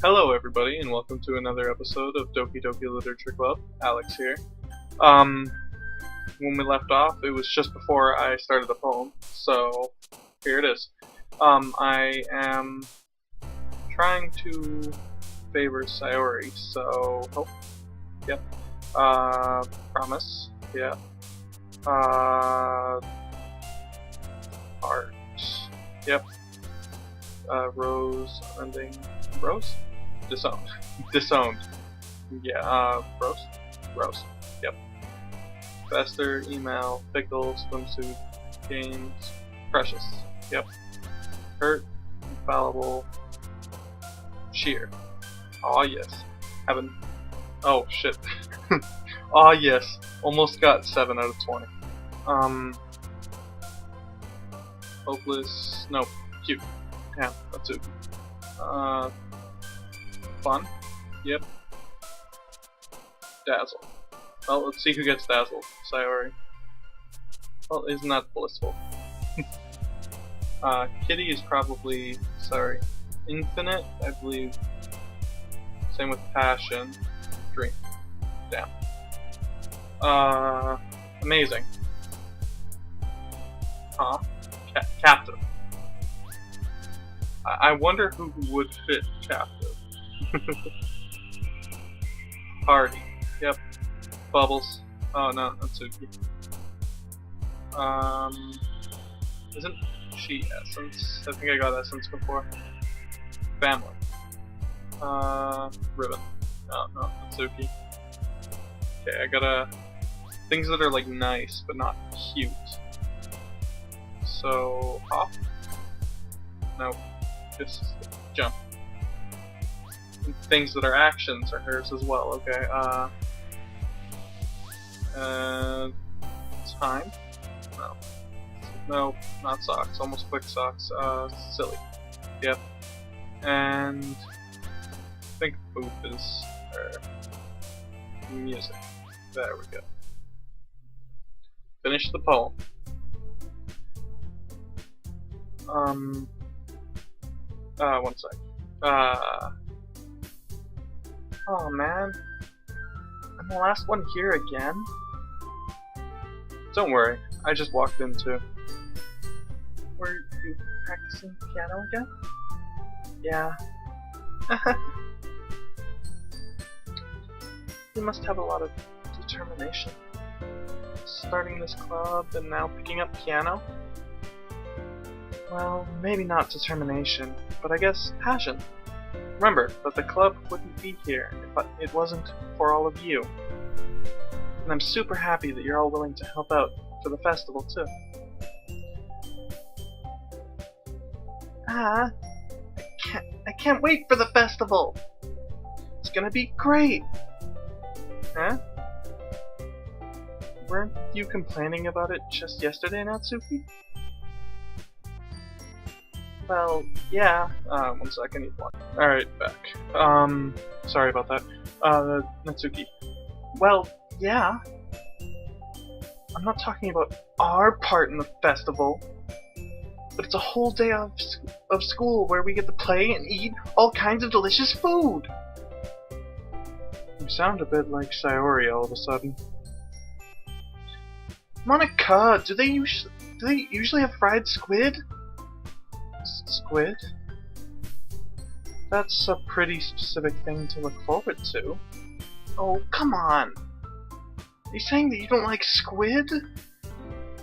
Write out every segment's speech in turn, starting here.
Hello, everybody, and welcome to another episode of Doki Literature Club. Alex here. Um, when we left off, it was just before I started the poem, so here it is. I am trying to favor Sayori, so hope. Yep. Promise. Yeah. Art. Yep. Rose ending. Rose? Disowned. Disowned. Yeah, Rose? Rose. Yep. Fester, email, pickle, swimsuit, games, precious. Yep. Hurt, infallible, cheer. Aw, yes. Heaven. Oh, shit. Aw, yes. Almost got 7 out of 20. Hopeless. Nope. Cute. Yeah, that's it. Fun. Yep. Dazzle. Well, let's see who gets dazzled. Sayori. Well, isn't that blissful? Kitty is probably, sorry, infinite, I believe. Same with passion. Dream. Damn. Amazing. Huh? Captive. I wonder who would fit captive. Party. Yep. Bubbles. Oh no, that's Suki. Isn't she Essence? I think I got Essence before. Family. Ribbon. No, that's Suki. Okay, I gotta things that are like nice but not cute. So hop. Nope. Just jump. Things that are actions are hers as well. Okay. Time. No. No, not socks. Almost quick socks. Silly. Yep. And I think booth is music. There we go. Finish the poem. One sec. Oh man. I'm the last one here again? Don't worry, I just walked in too. Were you practicing piano again? Yeah. You must have a lot of determination. Starting this club and now picking up piano? Well, maybe not determination, but I guess passion. Remember that the club wouldn't be here if it wasn't for all of you. And I'm super happy that you're all willing to help out for the festival too. I can't wait for the festival! It's gonna be great! Huh? Weren't you complaining about it just yesterday, Natsuki? Well, yeah. One sec, I need one. Alright, back. Sorry about that. Natsuki. Well, yeah. I'm not talking about our part in the festival, but it's a whole day of school where we get to play and eat all kinds of delicious food. You sound a bit like Sayori all of a sudden. Monica, do they usually have fried squid? Squid? That's a pretty specific thing to look forward to. Oh, come on! Are you saying that you don't like squid?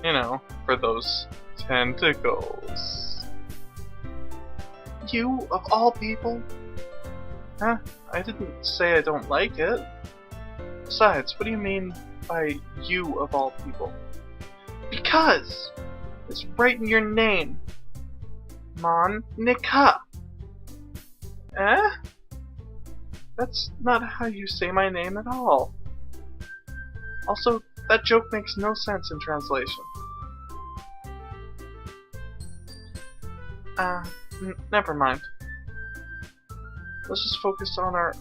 You know, for those tentacles. You, of all people? Huh? I didn't say I don't like it. Besides, what do you mean by you, of all people? Because! It's right in your name. Monica. Eh? That's not how you say my name at all. Also, that joke makes no sense in translation. Never mind. Let's just focus on our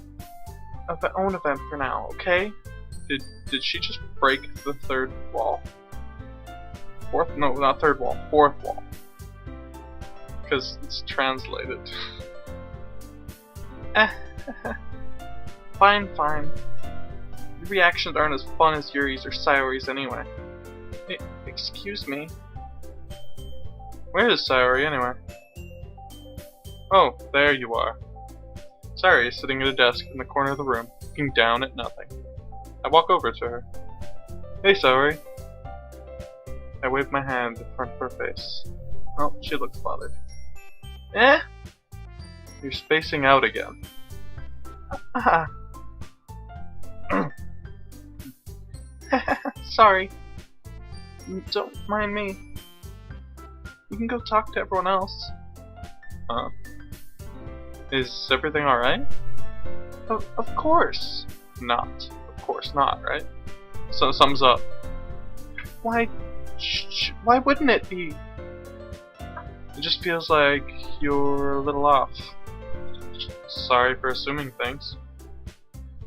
own event for now, okay? Did she just break the third wall? Fourth? No, not third wall. Fourth wall. Because it's translated. Eh, fine, fine. Your reactions aren't as fun as Yuri's or Sayori's anyway. Excuse me. Where is Sayori anyway? Oh, there you are. Sayori is sitting at a desk in the corner of the room, looking down at nothing. I walk over to her. Hey, Sayori. I wave my hand in front of her face. Oh, she looks bothered. Eh? You're spacing out again. Ah. Sorry. Don't mind me. You can go talk to everyone else. Huh? Is everything alright? Of course not. Of course not, right? So thumbs up. Why wouldn't it be? It just feels like you're a little off. Sorry for assuming things.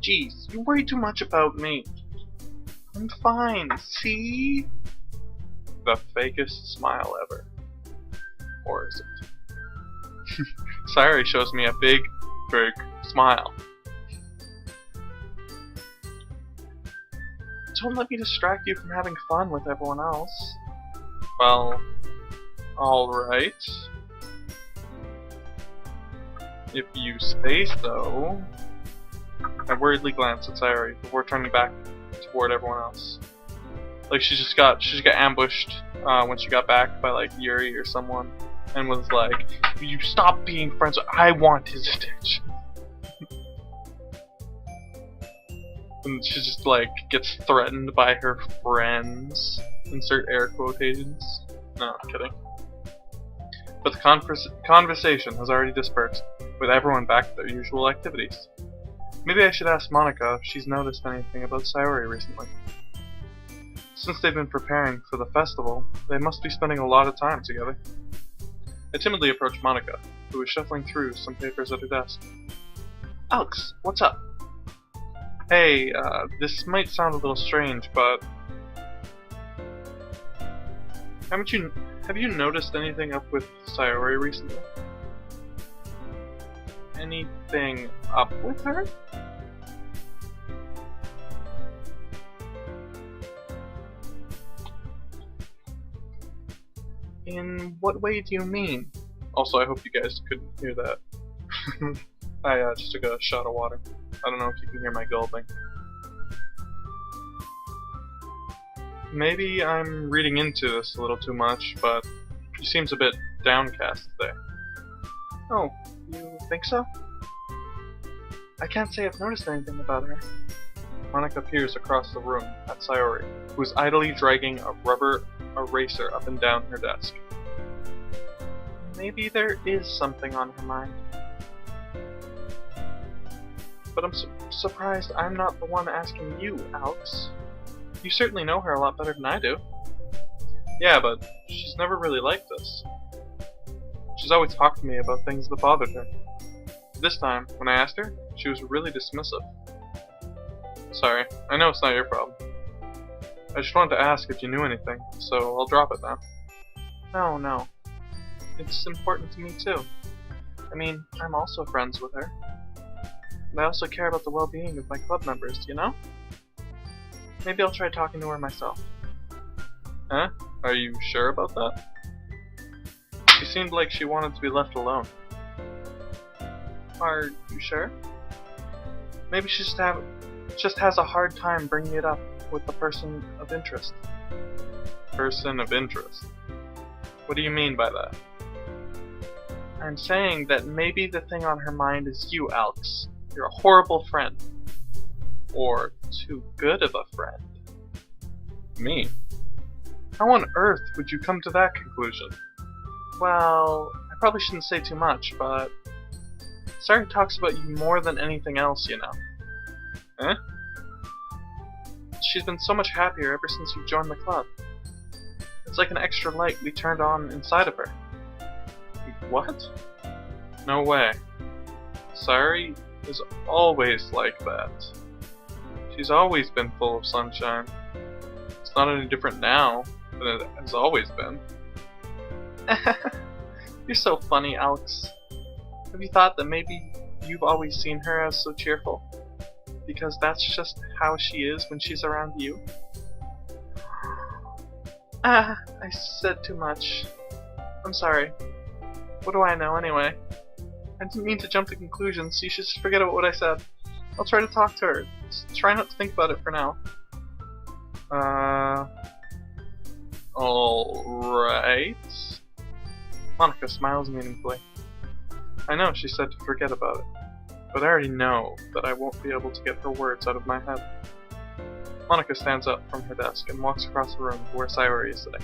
Jeez, you worry too much about me. I'm fine, see? The fakest smile ever. Or is it? Sayori shows me a big smile. Don't let me distract you from having fun with everyone else. Well, alright. If you say so. I worriedly glance at Sayori before turning back toward everyone else. Like she just got ambushed when she got back by like Yuri or someone, and was like, "You stop being friends. I want his attention." And she just like gets threatened by her friends. Insert air quotations. No, I'm kidding. But the conversation has already dispersed, with everyone back to their usual activities. Maybe I should ask Monica if she's noticed anything about Sayori recently. Since they've been preparing for the festival, they must be spending a lot of time together. I timidly approach Monica, who is shuffling through some papers at her desk. Alex, what's up? Hey, this might sound a little strange, but have you noticed anything up with Sayori recently? Anything up with her? In what way do you mean? Also, I hope you guys couldn't hear that. I just took a shot of water. I don't know if you can hear my gulping. Maybe I'm reading into this a little too much, but she seems a bit downcast today. Oh, you think so? I can't say I've noticed anything about her. Monica peers across the room at Sayori, who is idly dragging a rubber eraser up and down her desk. Maybe there is something on her mind. But I'm surprised I'm not the one asking you, Alex. You certainly know her a lot better than I do. Yeah, but she's never really liked this. She's always talked to me about things that bothered her. This time, when I asked her, she was really dismissive. Sorry, I know it's not your problem. I just wanted to ask if you knew anything, so I'll drop it now. No. It's important to me too. I mean, I'm also friends with her. And I also care about the well-being of my club members, you know? Maybe I'll try talking to her myself. Huh? Are you sure about that? She seemed like she wanted to be left alone. Are you sure? Maybe she just has a hard time bringing it up with the person of interest. Person of interest? What do you mean by that? I'm saying that maybe the thing on her mind is you, Alex. You're a horrible friend. Or too good of a friend. Me? How on earth would you come to that conclusion? Well, I probably shouldn't say too much, but Sayori talks about you more than anything else, you know. Eh? She's been so much happier ever since you joined the club. It's like an extra light we turned on inside of her. What? No way. Sayori is always like that. She's always been full of sunshine. It's not any different now than it has always been. You're so funny, Alex. Have you thought that maybe you've always seen her as so cheerful? Because that's just how she is when she's around you? Ah, I said too much. I'm sorry. What do I know anyway? I didn't mean to jump to conclusions, so you should just forget about what I said. I'll try to talk to her. Just try not to think about it for now. Alright. Monika smiles meaningfully. I know she said to forget about it, but I already know that I won't be able to get her words out of my head. Monika stands up from her desk and walks across the room to where Sayori is sitting.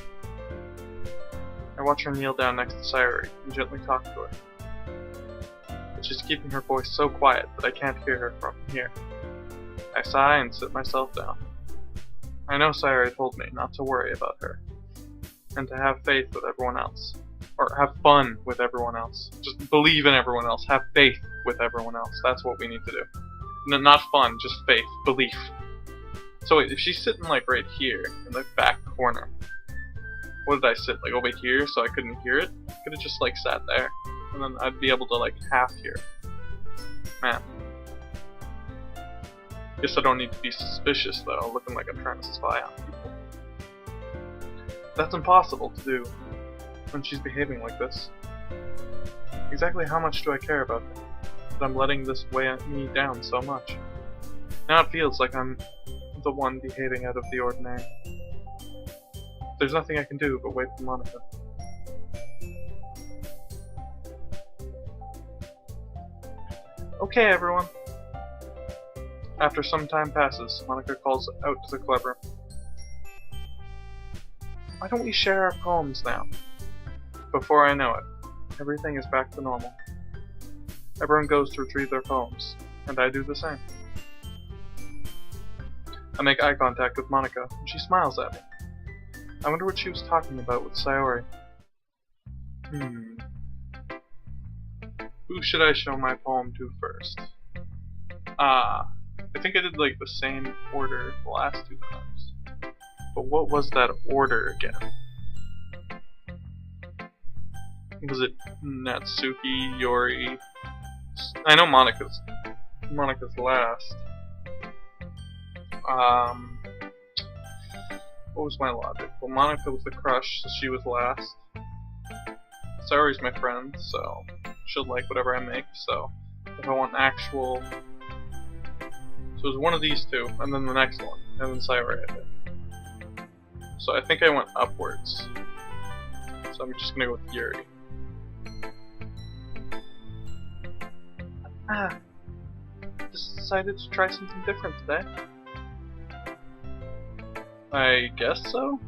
I watch her kneel down next to Sayori and gently talk to her. But she's keeping her voice so quiet that I can't hear her from here. I sigh and sit myself down. I know Sayori told me not to worry about her, and to have faith with everyone else. Or have fun with everyone else. Just believe in everyone else. Have faith with everyone else. That's what we need to do. Not fun, just faith. Belief. So wait, if she's sitting like right here, in the back corner, what did I sit, like over here so I couldn't hear it? I could have just like sat there, and then I'd be able to like half hear. Man. Guess I don't need to be suspicious though, looking like I'm trying to spy on people. That's impossible to do when she's behaving like this. Exactly how much do I care about her? That I'm letting this weigh me down so much. Now it feels like I'm the one behaving out of the ordinary. There's nothing I can do but wait for Monika. Okay, everyone. After some time passes, Monika calls out to the club room. Why don't we share our poems now? Before I know it, everything is back to normal. Everyone goes to retrieve their poems, and I do the same. I make eye contact with Monika, and she smiles at me. I wonder what she was talking about with Sayori. Who should I show my poem to first? I think I did like the same order the last two times. But what was that order again? Was it Natsuki, Yori? I know Monika's last. What was my logic? Well, Monika was the crush, so she was last. Sayori's my friend, so she'll like whatever I make, so if I want actual... So it was one of these two, and then the next one, and then Sayori, I think. So I think I went upwards. So I'm just gonna go with Yuri. Just decided to try something different today. I guess so?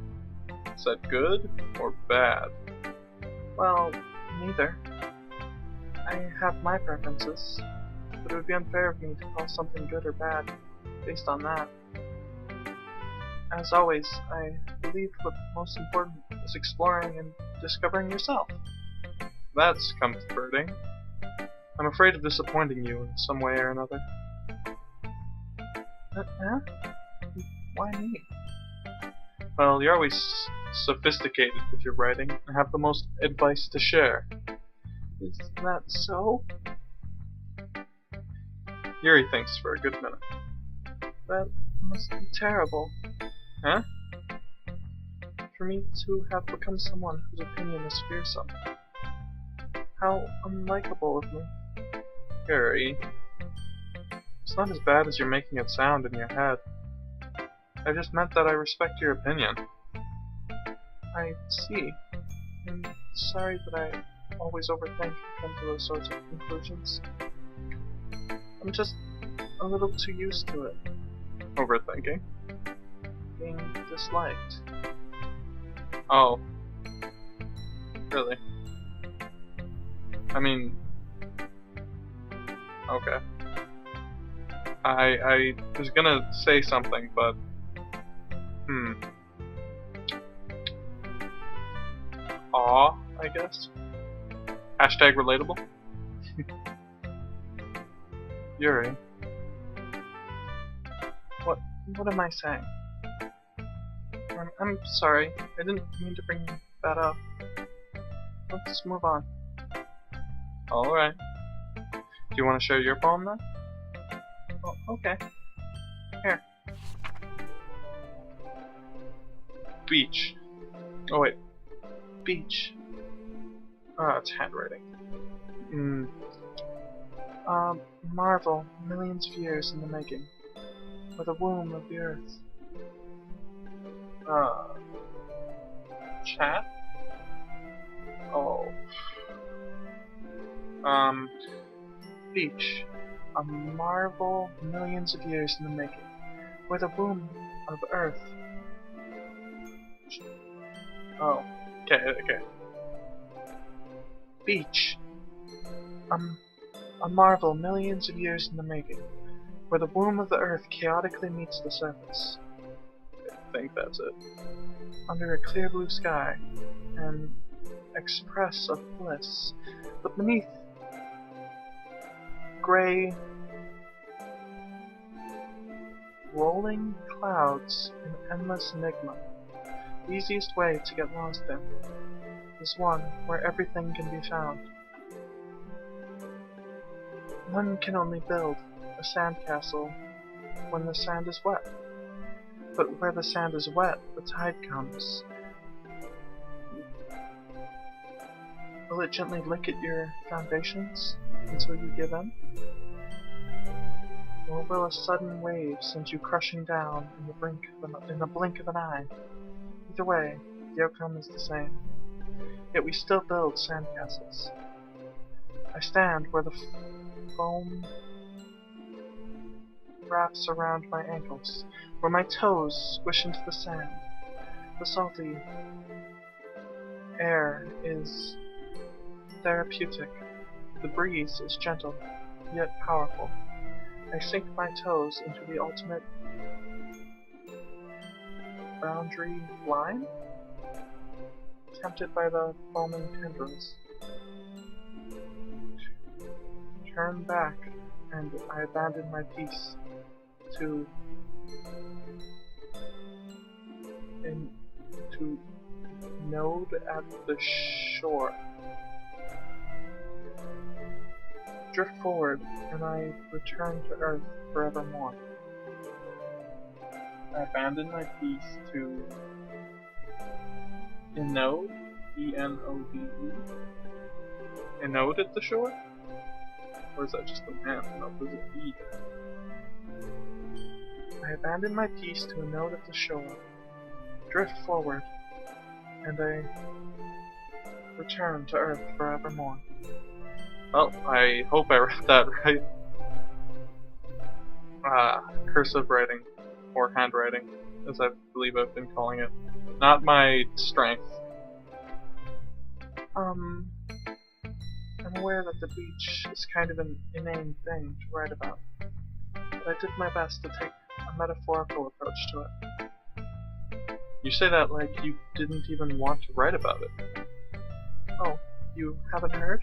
Is that good or bad? Well, neither. I have my preferences, but it would be unfair of me to call something good or bad based on that. As always, I believe what's most important is exploring and discovering yourself. That's comforting. I'm afraid of disappointing you in some way or another. Huh? Why me? Well, you're always sophisticated with your writing and have the most advice to share. Is that so? Yuri thinks for a good minute. That must be terrible. Huh? For me to have become someone whose opinion is fearsome. How unlikable of me. Yuri, it's not as bad as you're making it sound in your head. I just meant that I respect your opinion. I see. I'm sorry that I always overthink and come to those sorts of conclusions. I'm just a little too used to it. Overthinking? Being disliked. Oh. Really? I mean... Okay. I was gonna say something, but... Aw, I guess? Hashtag relatable? Yuri. What am I saying? I'm sorry. I didn't mean to bring that up. Let's move on. Alright. Do you want to share your poem then? Oh, okay. Here. Beach. Oh wait. Beach. It's handwriting. Marvel, millions of years in the making. With a womb of the earth. Chat? Oh. Beach. A marvel, millions of years in the making. With a womb of earth. Oh. Okay. Beach. A marvel, millions of years in the making. Where the womb of the earth chaotically meets the surface. I think that's it. Under a clear blue sky, an express of bliss, but beneath gray, rolling clouds, an endless enigma. The easiest way to get lost in is one where everything can be found. One can only build a sandcastle when the sand is wet. But where the sand is wet, the tide comes. Will it gently lick at your foundations until you give in? Or will a sudden wave send you crushing down in the blink of an eye? Either way, the outcome is the same. Yet we still build sandcastles. I stand where the foam wraps around my ankles, where my toes squish into the sand. The salty air is therapeutic. The breeze is gentle, yet powerful. I sink my toes into the ultimate boundary line, tempted by the foaming tendrils. Turn back, and I abandon my peace to node at the shore. Drift forward, and I return to Earth forevermore. I abandon my peace to Enode, E-N-O-D-E. Enode at the shore? Or is that just the man? No, there's an E there. I abandon my peace to a node at the shore, drift forward, and I return to Earth forevermore. Well, I hope I read that right. Cursive writing, or handwriting, as I believe I've been calling it. Not my strength. I'm aware that the beach is kind of an inane thing to write about, but I did my best to take a metaphorical approach to it. You say that like you didn't even want to write about it. Oh, you haven't heard?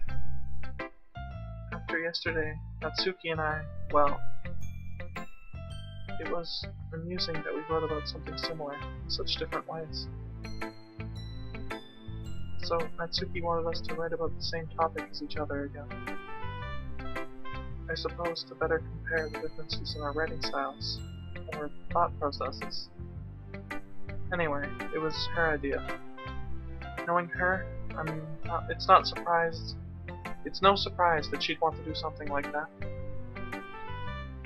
After yesterday, Natsuki and I, well, it was amusing that we wrote about something similar in such different ways. So, Natsuki wanted us to write about the same topic as each other again. I suppose to better compare the differences in our writing styles, or thought processes. Anyway, it was her idea. Knowing her, it's no surprise that she'd want to do something like that.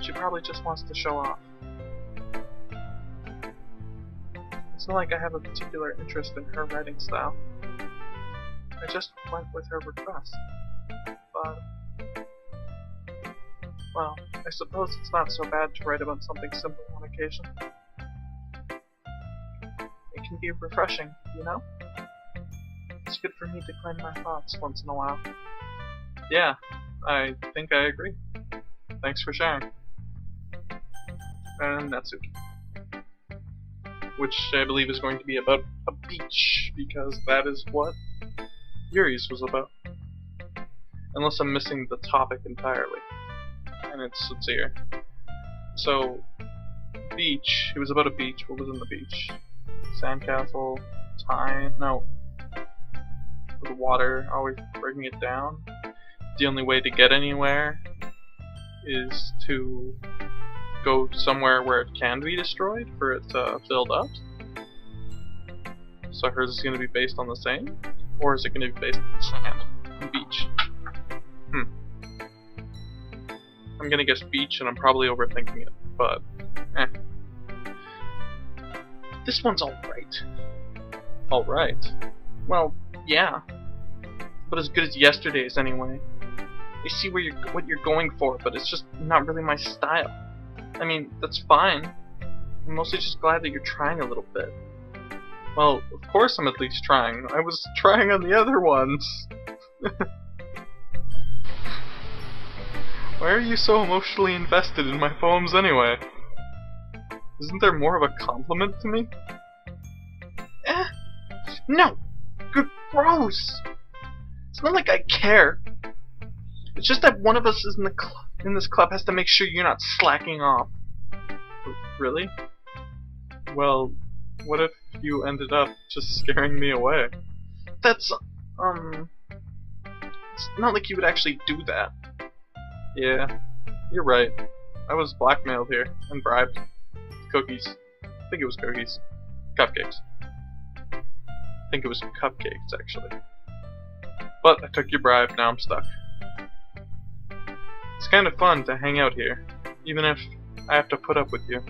She probably just wants to show off. It's not like I have a particular interest in her writing style. I just went with her request. But, well, I suppose it's not so bad to write about something simple on occasion. It can be refreshing, you know? It's good for me to claim my thoughts once in a while. Yeah, I think I agree. Thanks for sharing. And Natsuki. Which I believe is going to be about a beach, because that is what Yuri's was about. Unless I'm missing the topic entirely. And it's sincere. So, beach. It was about a beach. What was in the beach? Sandcastle, time, no. The water, always breaking it down. The only way to get anywhere is to go somewhere where it can be destroyed for it to build up. So hers is going to be based on the same? Or is it going to be based on sand and beach? I'm going to guess beach, and I'm probably overthinking it, but eh. This one's alright. Alright. Well, yeah. But as good as yesterday's anyway. I see what you're going for, but it's just not really my style. I mean, that's fine. I'm mostly just glad that you're trying a little bit. Well, of course I'm at least trying. I was trying on the other ones. Why are you so emotionally invested in my poems anyway? Isn't there more of a compliment to me? No! You're gross! It's not like I care. It's just that one of us is in this club has to make sure you're not slacking off. Really? Well, what if you ended up just scaring me away? That's, it's not like you would actually do that. Yeah, you're right. I was blackmailed here and bribed. Cookies. I think it was cookies. Cupcakes. I think it was cupcakes, actually. But I took your bribe, now I'm stuck. It's kind of fun to hang out here, even if I have to put up with you.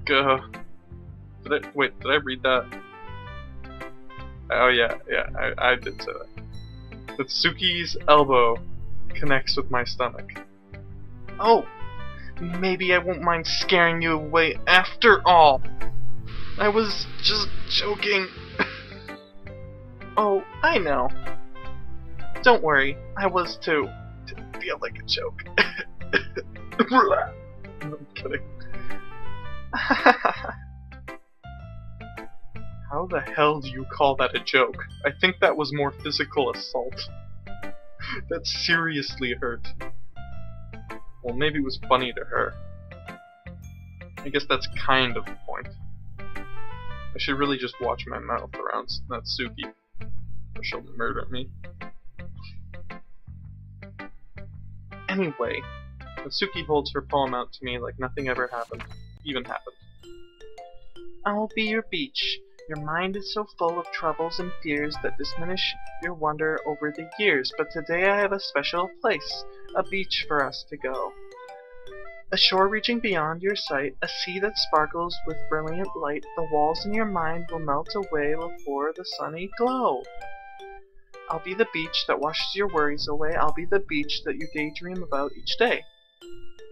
Gah. Wait, did I read that? Oh yeah, I did say that. That Suki's elbow connects with my stomach. Oh, maybe I won't mind scaring you away after all. I was just joking. Oh, I know. Don't worry, I was too. Didn't feel like a joke. I'm kidding. How the hell do you call that a joke? I think that was more physical assault. That seriously hurt. Well, maybe it was funny to her. I guess that's kind of the point. I should really just watch my mouth around Natsuki, or she'll murder me. Anyway, Natsuki holds her poem out to me like nothing ever even happened. I'll be your beach. Your mind is so full of troubles and fears that diminish your wonder over the years. But today I have a special place, a beach for us to go. A shore reaching beyond your sight, a sea that sparkles with brilliant light. The walls in your mind will melt away before the sunny glow. I'll be the beach that washes your worries away. I'll be the beach that you daydream about each day.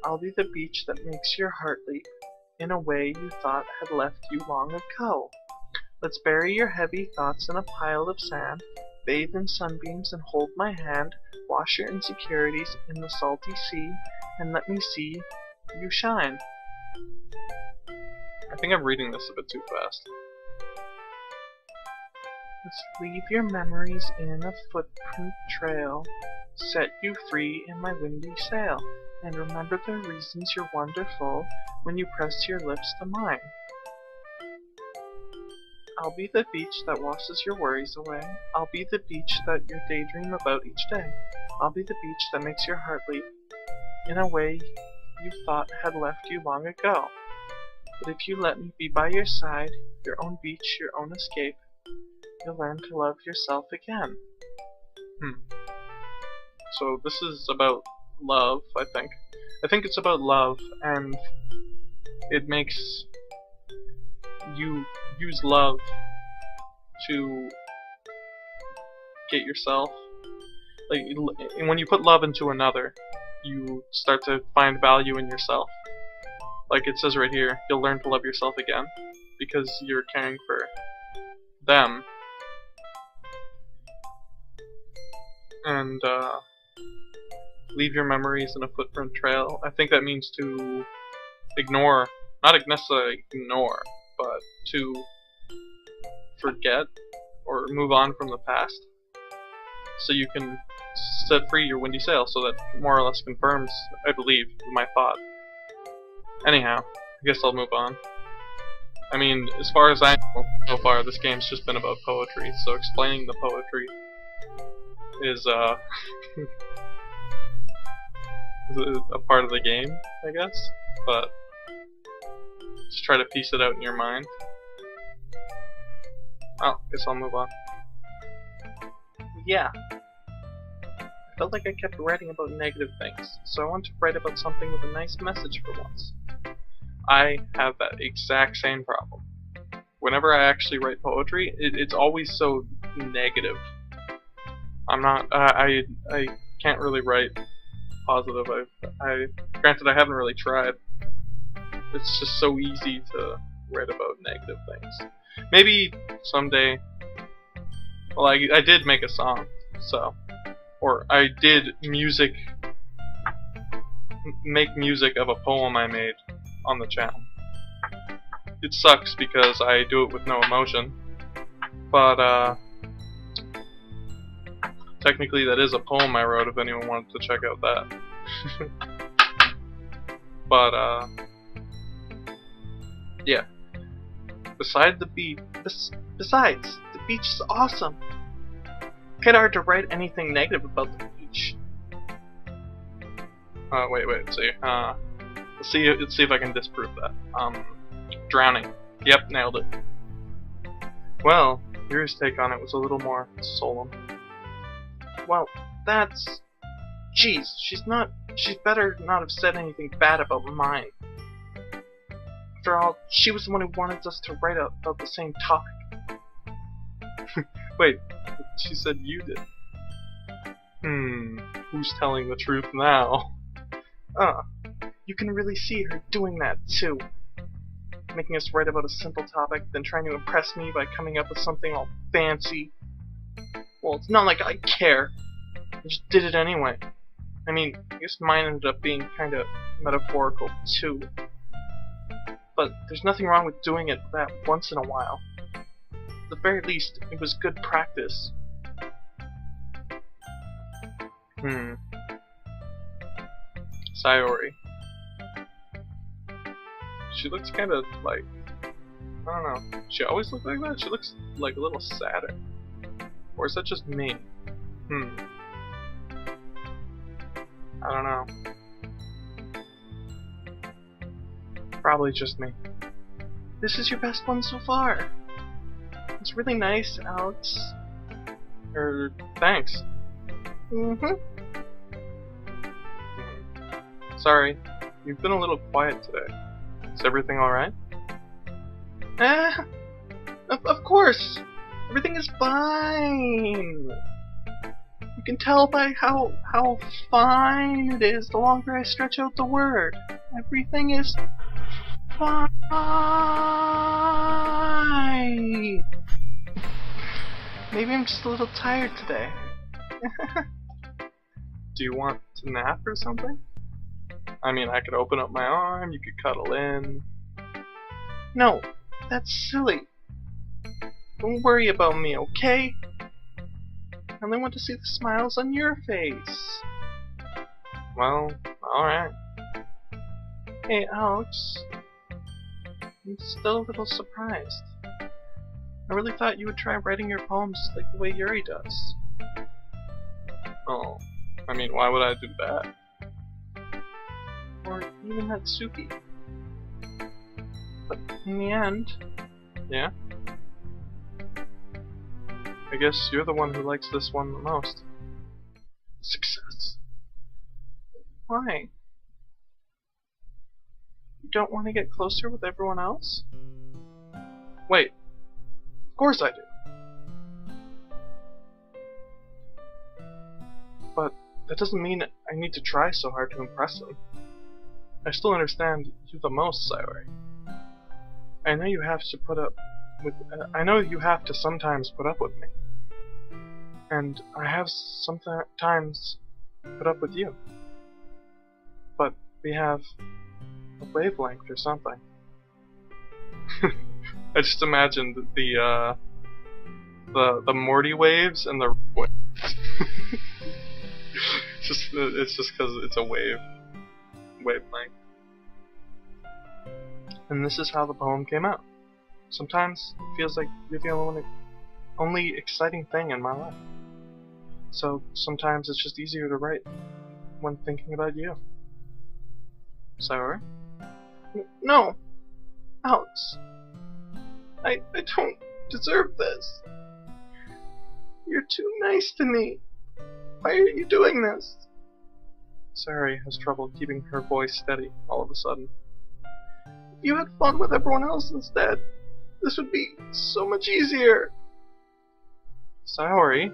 I'll be the beach that makes your heart leap in a way you thought had left you long ago. Let's bury your heavy thoughts in a pile of sand, bathe in sunbeams and hold my hand, wash your insecurities in the salty sea, and let me see you shine. I think I'm reading this a bit too fast. Let's leave your memories in a footprint trail, set you free in my windy sail, and remember the reasons you're wonderful when you press your lips to mine. I'll be the beach that washes your worries away. I'll be the beach that you daydream about each day. I'll be the beach that makes your heart leap in a way you thought had left you long ago. But if you let me be by your side, your own beach, your own escape, you'll learn to love yourself again. So this is about love, I think. I think it's about love, and it makes you use love to get yourself, like, when you put love into another, you start to find value in yourself. Like it says right here, you'll learn to love yourself again because you're caring for them. And leave your memories in a footprint trail. I think that means to ignore, not necessarily ignore, but to forget or move on from the past, so you can set free your windy sail. So that more or less confirms, I believe, my thought. Anyhow, I guess I'll move on. I mean, as far as I know, so far this game's just been about poetry, so explaining the poetry is a part of the game, I guess. But just try to piece it out in your mind. Oh, guess I'll move on. Yeah. I felt like I kept writing about negative things, so I wanted to write about something with a nice message for once. I have that exact same problem. Whenever I actually write poetry, it's always so negative. I'm not. I can't really write positive. Granted, I haven't really tried. It's just so easy to write about negative things. Maybe someday. Well, I did make a song, so, or I did make music of a poem I made on the channel. It sucks because I do it with no emotion, but technically that is a poem I wrote if anyone wanted to check out that. But yeah. Besides, the beach is awesome. Kinda hard to write anything negative about the beach. Wait, see. Let's see if I can disprove that. Drowning. Yep, nailed it. Well, Yuri's take on it was a little more solemn. Well, that's... Jeez, she's better not have said anything bad about mine. After all, she was the one who wanted us to write about the same topic. Wait, she said you did. Who's telling the truth now? You can really see her doing that too. Making us write about a simple topic, then trying to impress me by coming up with something all fancy. Well, it's not like I care. I just did it anyway. I mean, I guess mine ended up being kinda metaphorical too. But there's nothing wrong with doing it that once in a while. At the very least, it was good practice. Sayori. She looks kinda like... I don't know. She always looked like that? She looks like a little sadder. Or is that just me? I don't know. Probably just me. This is your best one so far. It's really nice, Alex. Thanks. Sorry, you've been a little quiet today. Is everything alright? Of course! Everything is fine! You can tell by how fine it is the longer I stretch out the word. Everything is fine! Maybe I'm just a little tired today. Do you want to nap or something? I mean, I could open up my arm, you could cuddle in. No, that's silly. Don't worry about me, okay? I only want to see the smiles on your face. Well, alright. Hey, Alex. I'm still a little surprised. I really thought you would try writing your poems like the way Yuri does. Oh, I mean, why would I do that? Or even Natsuki. But in the end... Yeah? I guess you're the one who likes this one the most. Success. Why? You don't want to get closer with everyone else? Wait. Of course I do. But that doesn't mean I need to try so hard to impress them. I still understand you the most, Sayori. I know you have to I know you have to sometimes put up with me. And I have sometimes put up with you. But we have a wavelength or something. I just imagined the Morty waves and the waves. It's just because it's a wavelength. And this is how the poem came out. Sometimes it feels like you're the only exciting thing in my life. So sometimes it's just easier to write when thinking about you. Sayori? No! Alex. I don't deserve this. You're too nice to me. Why are you doing this? Sayori has trouble keeping her voice steady all of a sudden. If you had fun with everyone else instead, this would be so much easier. Sayori?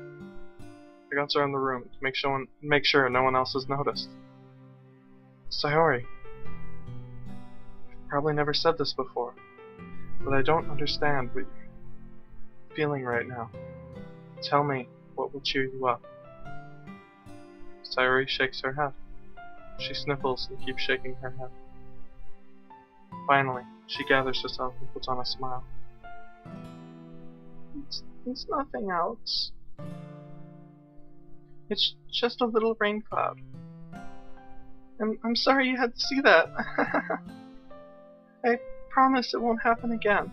I got her in the room to make sure no one else has noticed. Sayori. I've probably never said this before, but I don't understand what you're feeling right now. Tell me what will cheer you up. Sayori shakes her head. She sniffles and keeps shaking her head. Finally, she gathers herself and puts on a smile. It's nothing else. It's just a little rain cloud. I'm sorry you had to see that. I promise it won't happen again.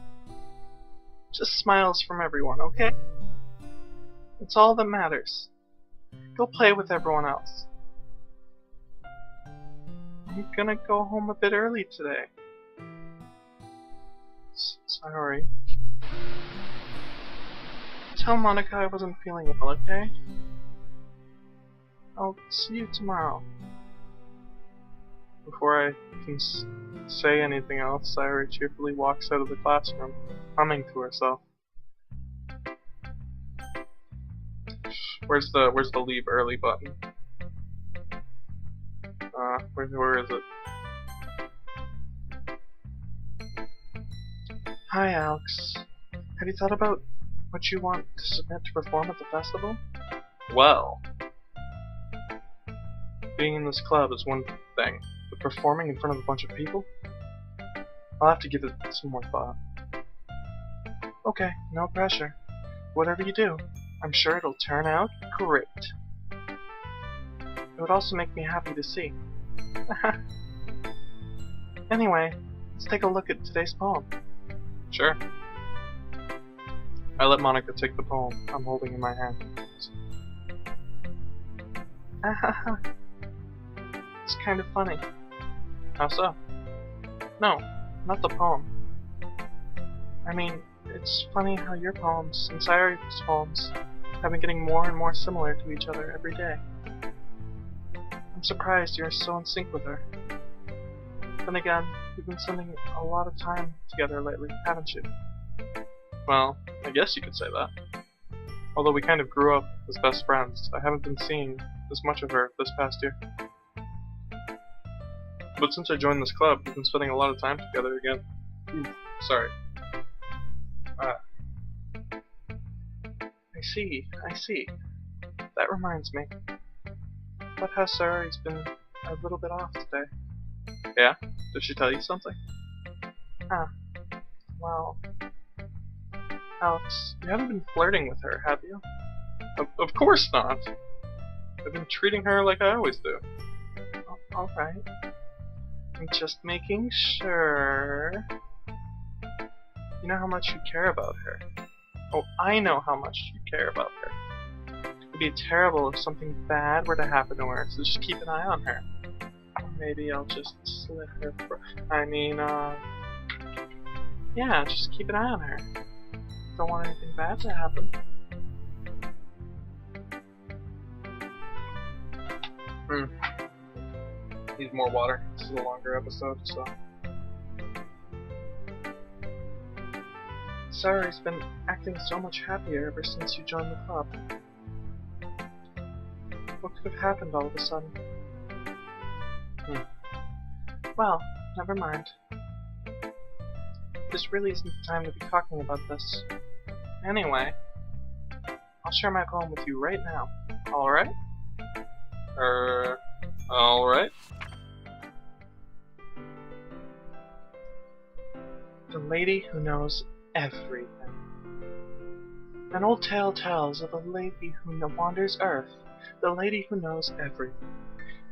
Just smiles from everyone, okay? It's all that matters. Go play with everyone else. I'm gonna go home a bit early today. Sorry. Tell Monica I wasn't feeling well, okay? I'll see you tomorrow. Before I can say anything else, Sayori cheerfully walks out of the classroom, humming to herself. Where's the leave early button? Where is it? Hi, Alex. Have you thought about what you want to submit to perform at the festival? Well, being in this club is one thing, but performing in front of a bunch of people? I'll have to give it some more thought. Okay, no pressure. Whatever you do, I'm sure it'll turn out great. It would also make me happy to see. Anyway, let's take a look at today's poem. Sure. I let Monica take the poem I'm holding in my hand. It's kind of funny. How so? No, not the poem. I mean, it's funny how your poems and Sayori's poems have been getting more and more similar to each other every day. I'm surprised you're so in sync with her. Then again, you've been spending a lot of time together lately, haven't you? Well, I guess you could say that. Although we kind of grew up as best friends, I haven't been seeing as much of her this past year. But since I joined this club, we've been spending a lot of time together again. Ooh, sorry. I see. That reminds me. But how Sayori's been a little bit off today. Yeah? Did she tell you something? Well... Alex, you haven't been flirting with her, have you? Of course not! I've been treating her like I always do. Alright. I'm just making sure... You know how much you care about her. Oh, I know how much you care about her. It'd be terrible if something bad were to happen to her, so just keep an eye on her. Or maybe I'll just slit her yeah, just keep an eye on her. Don't want anything bad to happen. Need more water. This is a longer episode, so... Sayori's been acting so much happier ever since you joined the club. What could have happened all of a sudden? Well, never mind. This really isn't the time to be talking about this. Anyway, I'll share my poem with you right now. Alright? Alright? The lady who knows everything. An old tale tells of a lady who wanders earth, the lady who knows everything.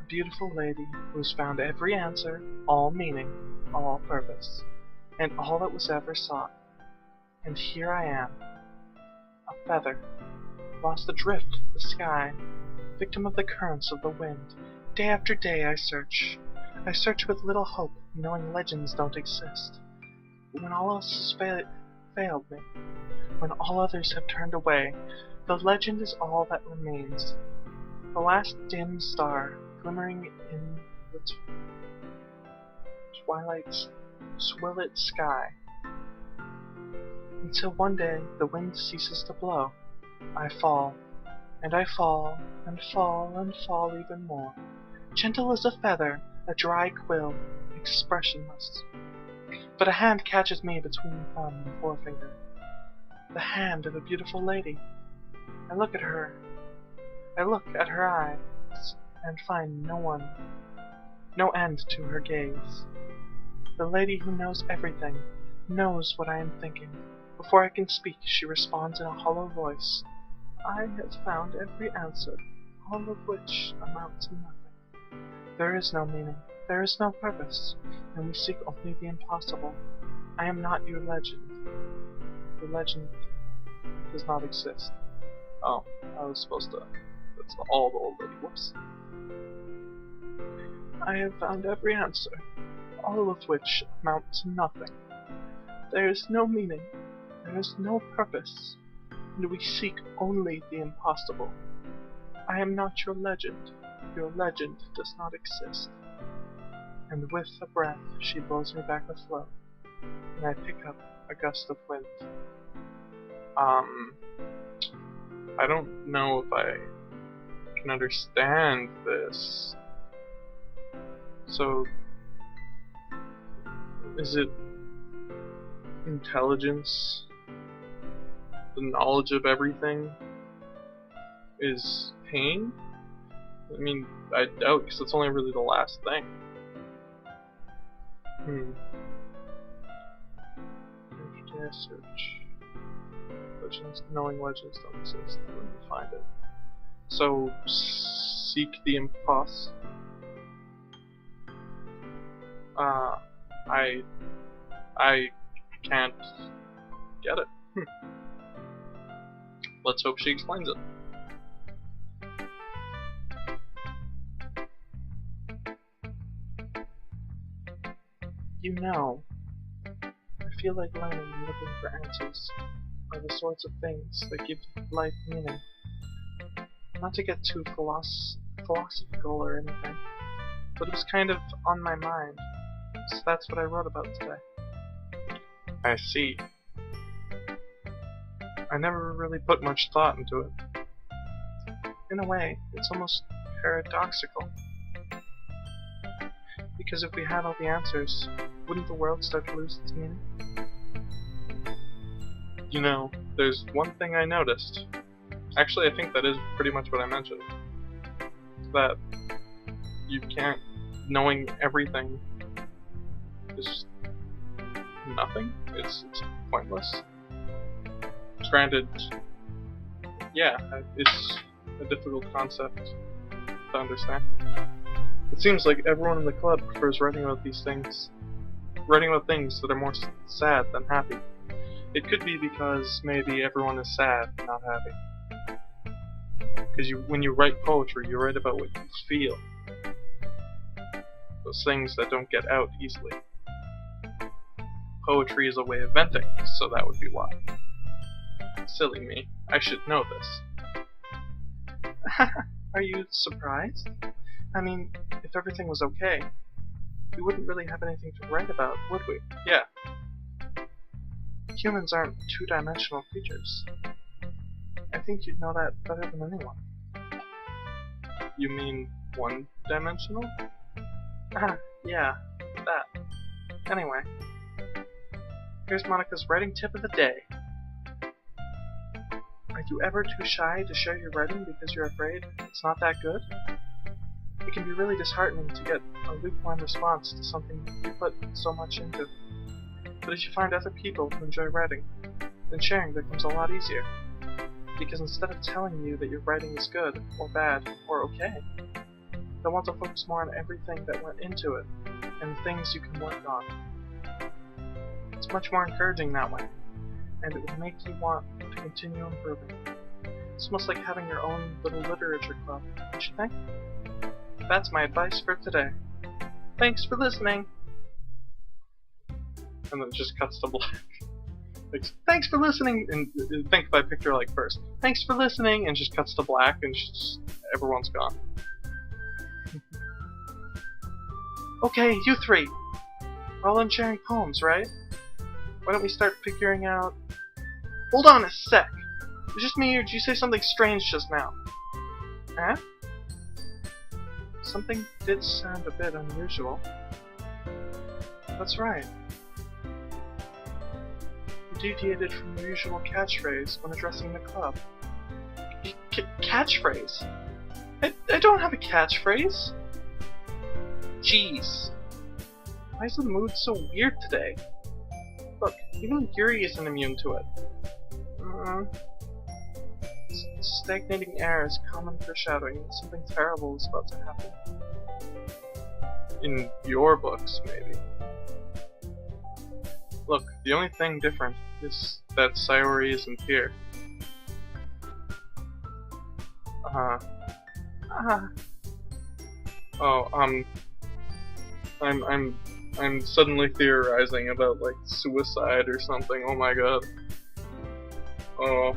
A beautiful lady who's found every answer, all meaning, all purpose, and all that was ever sought. And here I am, a feather, lost adrift the sky, victim of the currents of the wind. Day after day I search. I search with little hope, knowing legends don't exist. But when all else has failed me, when all others have turned away, the legend is all that remains. The last dim star glimmering in the twilight's swillet sky. Until one day the wind ceases to blow. I fall, and I fall, and fall, and fall even more. Gentle as a feather, a dry quill, expressionless. But a hand catches me between thumb and forefinger. The hand of a beautiful lady. I look at her eyes, and find no end to her gaze. The lady who knows everything, knows what I am thinking. Before I can speak, she responds in a hollow voice. I have found every answer, all of which amount to nothing. There is no meaning, there is no purpose, and we seek only the impossible. I am not your legend. Your legend does not exist. Oh, I was supposed to... That's all the old lady. Whoops. I have found every answer, all of which amount to nothing. There is no meaning, there is no purpose, and we seek only the impossible. I am not your legend does not exist. And with a breath, she blows me back afloat, and I pick up a gust of wind. I don't know if I can understand this. So, is it intelligence? The knowledge of everything is pain? I mean, I doubt, because it's only really the last thing. Search. Legends, knowing legends don't exist. I wouldn't find it. So, seek the impossible. I can't get it. Let's hope she explains it. You know, I feel like learning and looking for answers are the sorts of things that give life meaning. Not to get too philosophical or anything, but it was kind of on my mind, so that's what I wrote about today. I see. I never really put much thought into it. In a way, it's almost paradoxical. Because if we had all the answers, wouldn't the world start to lose its meaning? You know, there's one thing I noticed. Actually, I think that is pretty much what I mentioned. That you can't, knowing everything is nothing. It's pointless. Granted, yeah, it's a difficult concept to understand. It seems like everyone in the club prefers writing about these things. Writing about things that are more sad than happy. It could be because maybe everyone is sad, not happy. Because when you write poetry, you write about what you feel. Those things that don't get out easily. Poetry is a way of venting, so that would be why. Silly me. I should know this. Are you surprised? I mean, if everything was okay, we wouldn't really have anything to write about, would we? Yeah. Humans aren't two-dimensional creatures. I think you'd know that better than anyone. You mean one-dimensional? Yeah, that. Anyway, here's Monica's writing tip of the day. Are you ever too shy to share your writing because you're afraid it's not that good? It can be really disheartening to get a lukewarm response to something you put so much into. But if you find other people who enjoy writing, then sharing becomes a lot easier. Because instead of telling you that your writing is good, or bad, or okay, they'll want to focus more on everything that went into it, and the things you can work on. It's much more encouraging that way, and it would make you want to continue improving. It's almost like having your own little literature club, don't you think? That's my advice for today. Thanks for listening. And then it just cuts to black. Like, thanks for listening, and think if I picked her like first. Thanks for listening, and just cuts to black, and everyone's gone. Okay, you three. We're all in sharing poems, right? Why don't we start figuring out... Hold on a sec! It's just me, or did you say something strange just now? Huh? Something did sound a bit unusual. That's right. You deviated from your usual catchphrase when addressing the club. Catchphrase? I don't have a catchphrase. Jeez. Why is the mood so weird today? Look, even Yuri isn't immune to it. Stagnating air is common foreshadowing that something terrible is about to happen. In your books, maybe. Look, the only thing different is that Sayori isn't here. I'm suddenly theorizing about, like, suicide or something. Oh my god. Oh.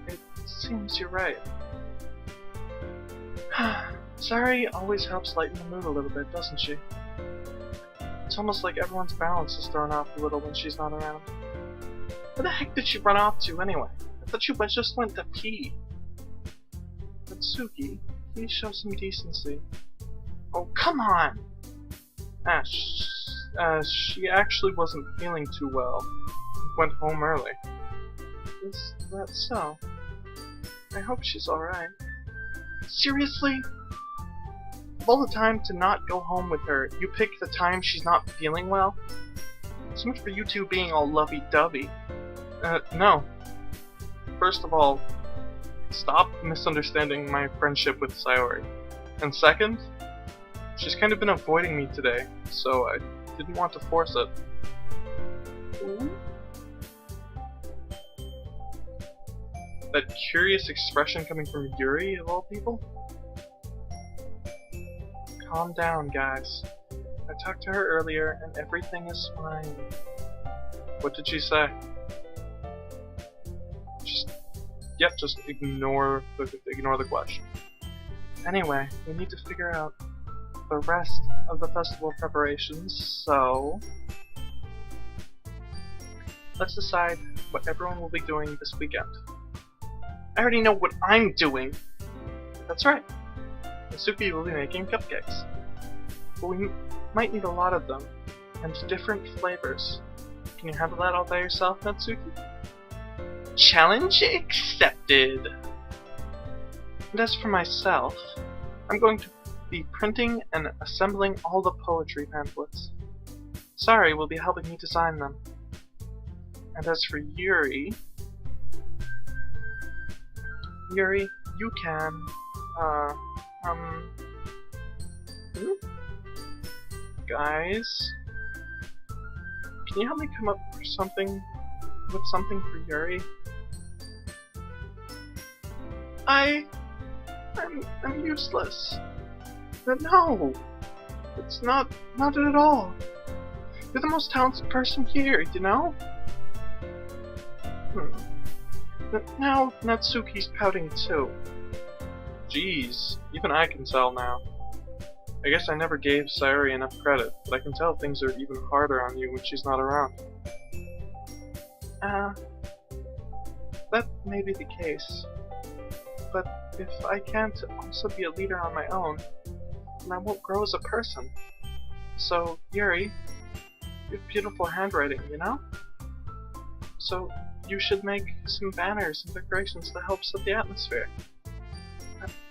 It seems you're right. Sayori always helps lighten the mood a little bit, doesn't she? It's almost like everyone's balance is thrown off a little when she's not around. Where the heck did she run off to anyway? I thought she just went to pee. Natsuki, please show some decency. Oh, come on! She actually wasn't feeling too well. Went home early. Is that so? I hope she's alright. Seriously? Of all the time to not go home with her, you pick the time she's not feeling well? So much for you two being all lovey-dovey. No. First of all, stop misunderstanding my friendship with Sayori. And second, she's kind of been avoiding me today, so I didn't want to force it. Ooh. That curious expression coming from Yuri, of all people? Calm down, guys. I talked to her earlier, and everything is fine. What did she say? Just ignore the question. Anyway, we need to figure out the rest of the festival preparations, so... let's decide what everyone will be doing this weekend. I already know what I'm doing! That's right. Natsuki will be making cupcakes. But we might need a lot of them, and different flavors. Can you handle that all by yourself, Natsuki? Challenge accepted! And as for myself, I'm going to be printing and assembling all the poetry pamphlets. Sayori will be helping me design them. And as for Yuri, you can, guys, can you help me come up with something for Yuri? I'm useless. But no, it's not it at all. You're the most talented person here, you know? But now Natsuki's pouting too. Jeez, even I can tell now. I guess I never gave Sayori enough credit, but I can tell things are even harder on you when she's not around. That may be the case. But if I can't also be a leader on my own, then I won't grow as a person. So, Yuri, you have beautiful handwriting, you know? So, you should make some banners and decorations to help set the atmosphere.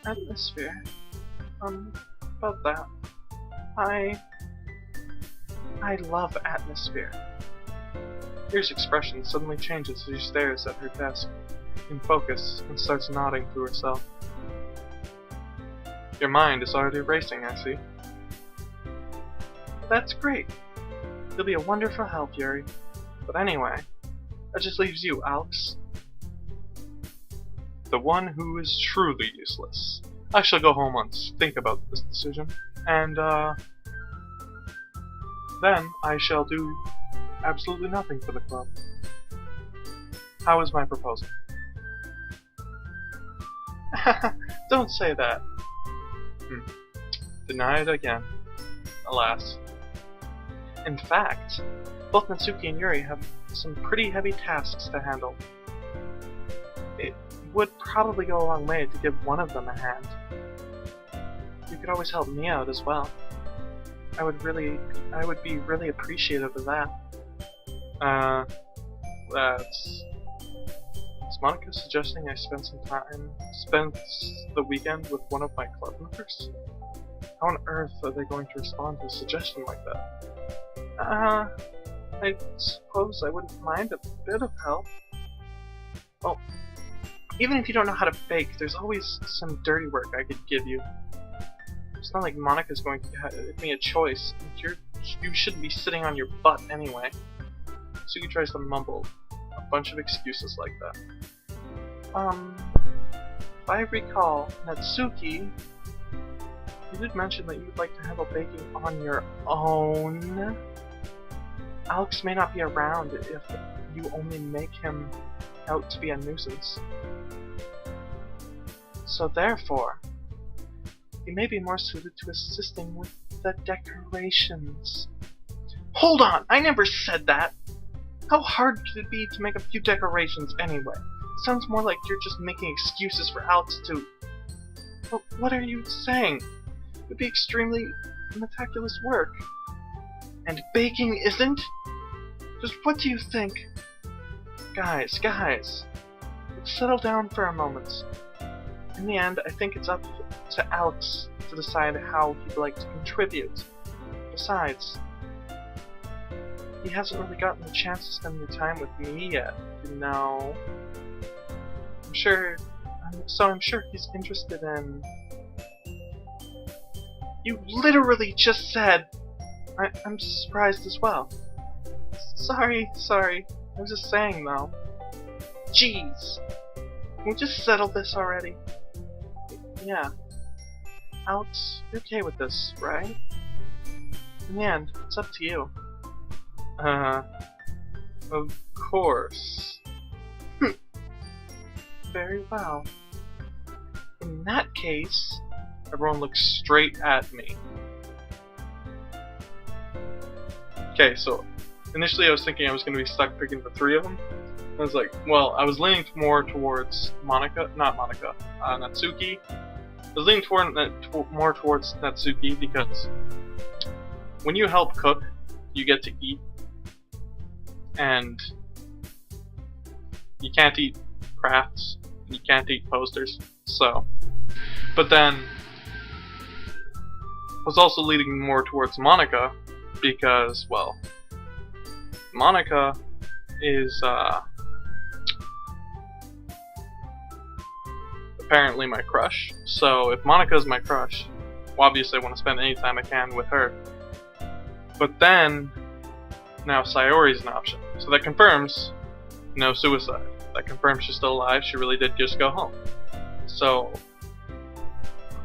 Atmosphere? About that. I love atmosphere. Yuri's expression suddenly changes as she stares at her desk, in focus, and starts nodding to herself. Your mind is already racing, I see. That's great. You'll be a wonderful help, Yuri. But anyway, that just leaves you, Alex. The one who is truly useless. I shall go home and think about this decision, and then I shall do absolutely nothing for the club. How is my proposal? Don't say that. Denied again. Alas. In fact, both Natsuki and Yuri have some pretty heavy tasks to handle. It would probably go a long way to give one of them a hand. You could always help me out as well. I would be really appreciative of that. Is Monica suggesting I spend the weekend with one of my club members? How on earth are they going to respond to a suggestion like that? I suppose I wouldn't mind a bit of help. Well, even if you don't know how to bake, there's always some dirty work I could give you. It's not like Monica's going to give me a choice. You shouldn't be sitting on your butt anyway. Suki tries to mumble a bunch of excuses like that. If I recall, Natsuki, you did mention that you would like to handle baking on your own. Alex may not be around if you only make him out to be a nuisance. So therefore, he may be more suited to assisting with the decorations. Hold on! I never said that! How hard could it be to make a few decorations anyway? It sounds more like you're just making excuses for Alex to... But what are you saying? It would be extremely meticulous work. And baking isn't? Just what do you think? Guys, let's settle down for a moment. In the end, I think it's up to Alex to decide how he'd like to contribute. Besides, he hasn't really gotten the chance to spend the time with me yet, you know. I'm sure he's interested in... You literally just said... I'm surprised as well. Sorry. I was just saying though. Jeez. Can we just settle this already? Yeah. Alex, you're okay with this, right? In the end, it's up to you. Of course. Very well. In that case, everyone looks straight at me. Okay, so initially I was thinking I was going to be stuck picking the three of them. I was like, well, I was leaning more towards Natsuki. I was leaning more towards Natsuki because when you help cook, you get to eat. And you can't eat crafts, you can't eat posters, so. But then, I was also leaning more towards Monica, because, well, Monica is, apparently my crush. So if Monica is my crush, well, obviously I want to spend any time I can with her. But then, now Sayori is an option. So that confirms no suicide. That confirms she's still alive. She really did just go home. So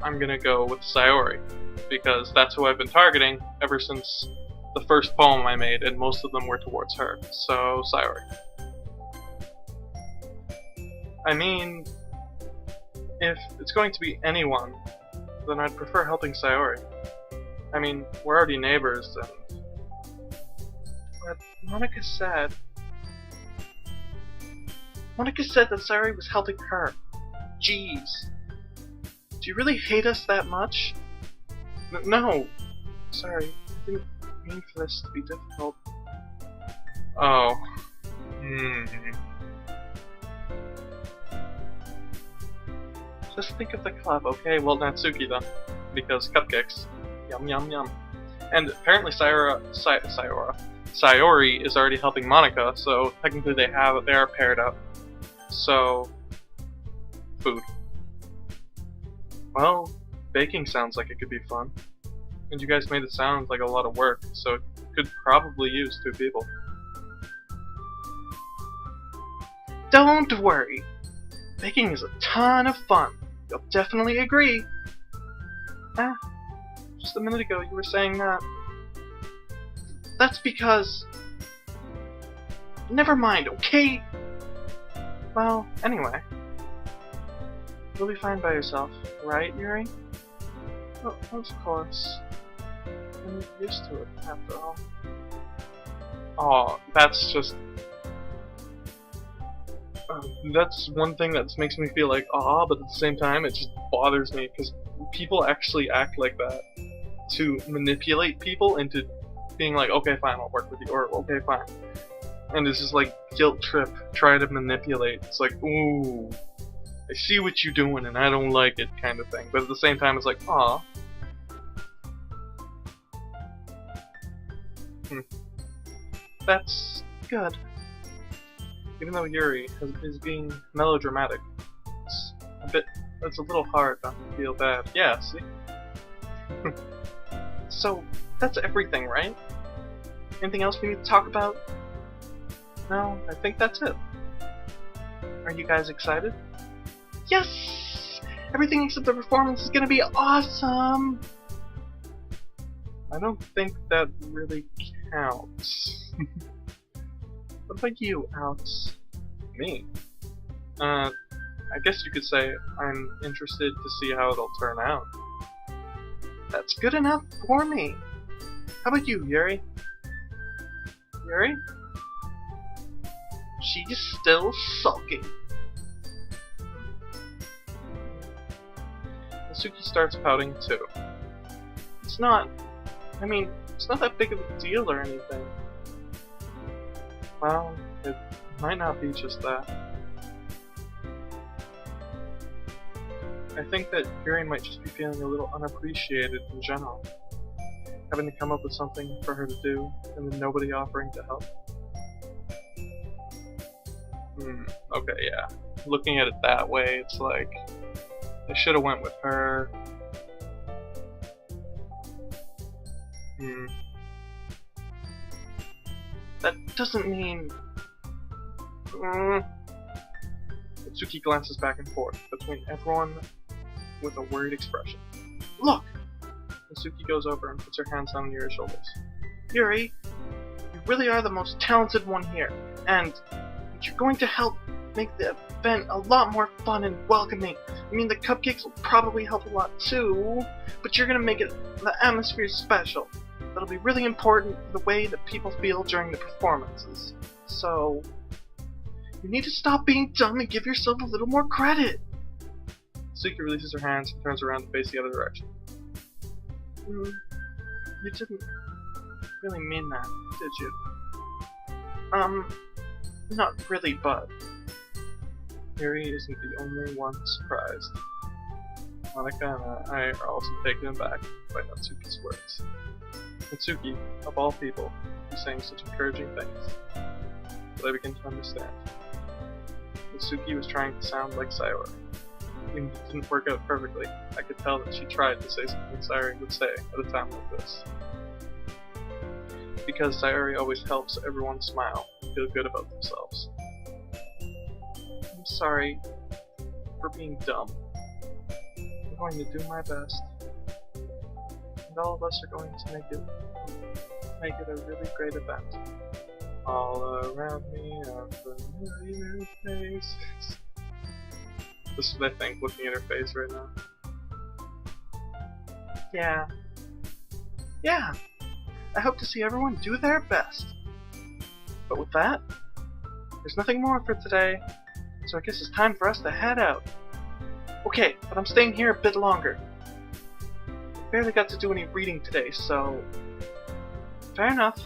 I'm gonna go with Sayori, because that's who I've been targeting ever since the first poem I made, and most of them were towards her. So Sayori. I mean, if it's going to be anyone, then I'd prefer helping Sayori. I mean, we're already neighbors, and... But Monica said that Sayori was helping her. Jeez. Do you really hate us that much? No. Sorry, I didn't mean for this to be difficult. Oh. Just think of the club, okay? Well, Natsuki then. Because cupcakes. Yum yum yum. And apparently Sayori is already helping Monica, so technically they are paired up. So, food. Well, baking sounds like it could be fun. And you guys made it sound like a lot of work, so it could probably use 2 people. Don't worry! Baking is a ton of fun. You'll definitely agree. Ah, just a minute ago you were saying that. That's because... Never mind, okay? Well, anyway. You'll be fine by yourself, right, Yuri? Oh, of course. I'm used to it, after all. Aw, that's just... that's one thing that makes me feel like, but at the same time, it just bothers me, because people actually act like that to manipulate people into being like, okay, fine, I'll work with you, or okay, fine. And it's just like, guilt trip, try to manipulate. It's like, ooh, I see what you're doing and I don't like it, kind of thing. But at the same time, it's like, aw. That's good. Even though Yuri is being melodramatic, it's a little hard not to feel bad. Yeah, see? So, that's everything, right? Anything else we need to talk about? No, I think that's it. Are you guys excited? Yes! Everything except the performance is gonna be awesome! I don't think that really counts. What about you, Alex? Me? I guess you could say I'm interested to see how it'll turn out. That's good enough for me. How about you, Yuri? Yuri? She's still sulking. Natsuki starts pouting too. It's not that big of a deal or anything. Well, it might not be just that. I think that Yuri might just be feeling a little unappreciated in general. Having to come up with something for her to do, and then nobody offering to help. Okay, yeah. Looking at it that way, it's like, I should have went with her. That doesn't mean... Natsuki glances back and forth between everyone with a worried expression. Look! Natsuki goes over and puts her hands on Yuri's shoulders. Yuri, you really are the most talented one here, and you're going to help make the event a lot more fun and welcoming. I mean, the cupcakes will probably help a lot too, but you're gonna make the atmosphere special. That'll be really important for the way that people feel during the performances. So, you need to stop being dumb and give yourself a little more credit. Suki releases her hands and turns around to face the other direction. You didn't really mean that, did you? Not really, but... Yuri isn't the only one surprised. Monika and I are also taken aback by Natsuki's words. Natsuki, of all people, is saying such encouraging things. But I begin to understand. Natsuki was trying to sound like Sayori. Even if it didn't work out perfectly, I could tell that she tried to say something Sayori would say at a time like this. Because Sayori always helps everyone smile and feel good about themselves. I'm sorry for being dumb. I'm going to do my best. And all of us are going to make it a really great event. All around me are familiar faces. This is what I think, looking at her face right now. Yeah. Yeah! I hope to see everyone do their best. But with that, there's nothing more for today, so I guess it's time for us to head out. Okay, but I'm staying here a bit longer. I barely got to do any reading today, so... Fair enough.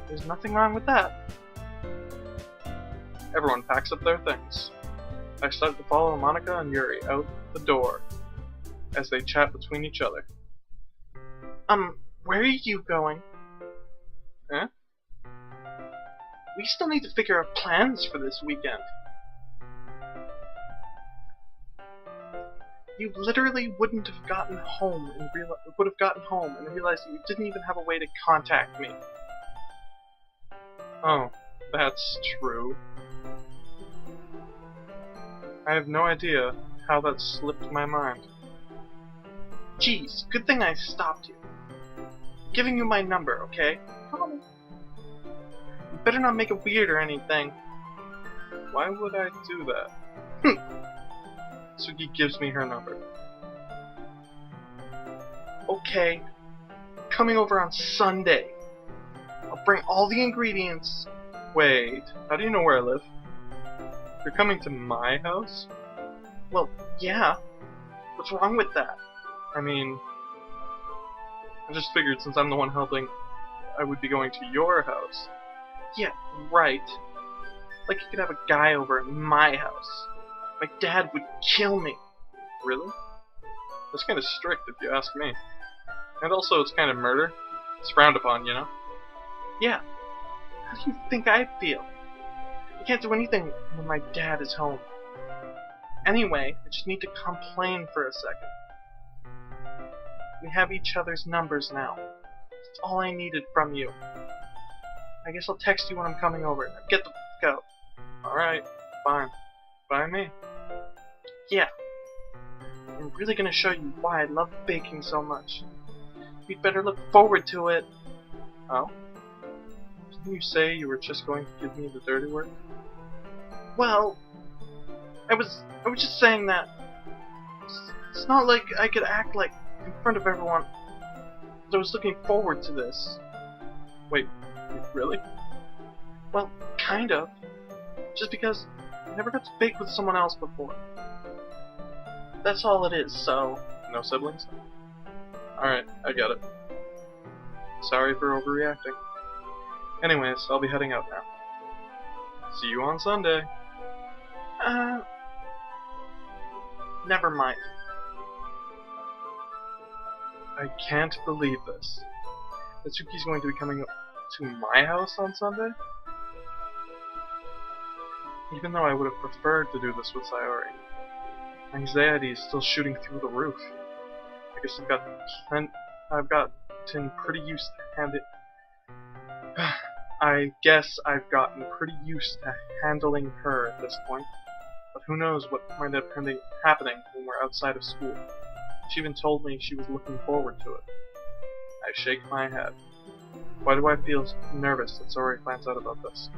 There's nothing wrong with that. Everyone packs up their things. I start to follow Monika and Yuri out the door as they chat between each other. Where are you going? Huh? We still need to figure out plans for this weekend. You literally wouldn't have gotten home and realized that you didn't even have a way to contact me. Oh, that's true. I have no idea how that slipped my mind. Jeez, good thing I stopped you. I'm giving you my number, okay? Come on. You better not make it weird or anything. Why would I do that? Suki gives me her number. Okay, coming over on Sunday. I'll bring all the ingredients. Wait, how do you know where I live? You're coming to my house? Well, yeah. What's wrong with that? I mean, I just figured since I'm the one helping, I would be going to your house. Yeah, right. Like you could have a guy over at my house. My dad would kill me. Really? That's kind of strict if you ask me. And also, it's kind of murder. It's frowned upon, you know? Yeah. How do you think I feel? I can't do anything when my dad is home. Anyway, I just need to complain for a second. We have each other's numbers now. That's all I needed from you. I guess I'll text you when I'm coming over. Now get the f*** out. Alright, fine. By me. Yeah. I'm really gonna show you why I love baking so much. You'd better look forward to it. Oh? Didn't you say you were just going to give me the dirty work? Well, I was just saying that it's not like I could act like in front of everyone. I was looking forward to this. Wait, really? Well, kind of. Just because I never got to bake with someone else before. That's all it is, so... No siblings? Alright, I get it. Sorry for overreacting. Anyways, I'll be heading out now. See you on Sunday. Never mind. I can't believe this. Mitsuki's going to be coming up to my house on Sunday? Even though I would have preferred to do this with Sayori. Anxiety is still shooting through the roof. I guess I've gotten pretty used to handling her at this point. But who knows what might have been happening when we're outside of school. She even told me she was looking forward to it. I shake my head. Why do I feel nervous that Sayori finds out about this?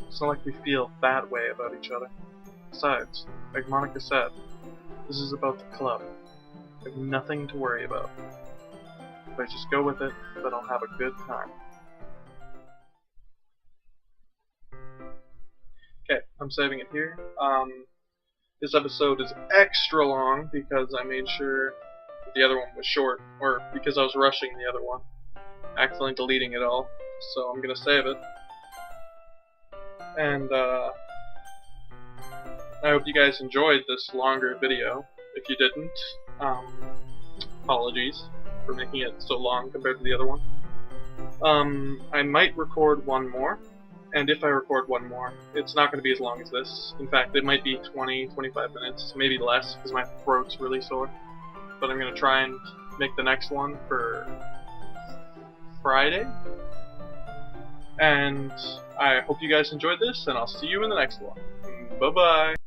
It's not like we feel that way about each other. Besides, like Monica said, this is about the club. I have nothing to worry about. If I just go with it, then I'll have a good time. Okay, I'm saving it here. This episode is extra long because I made sure that the other one was short, or because I was rushing the other one, accidentally deleting it all. So I'm gonna save it. And I hope you guys enjoyed this longer video. If you didn't, apologies for making it so long compared to the other one. I might record one more, and if I record one more, it's not going to be as long as this. In fact, it might be 20-25 minutes, maybe less, because my throat's really sore. But I'm going to try and make the next one for Friday. And I hope you guys enjoyed this, and I'll see you in the next one. Bye-bye!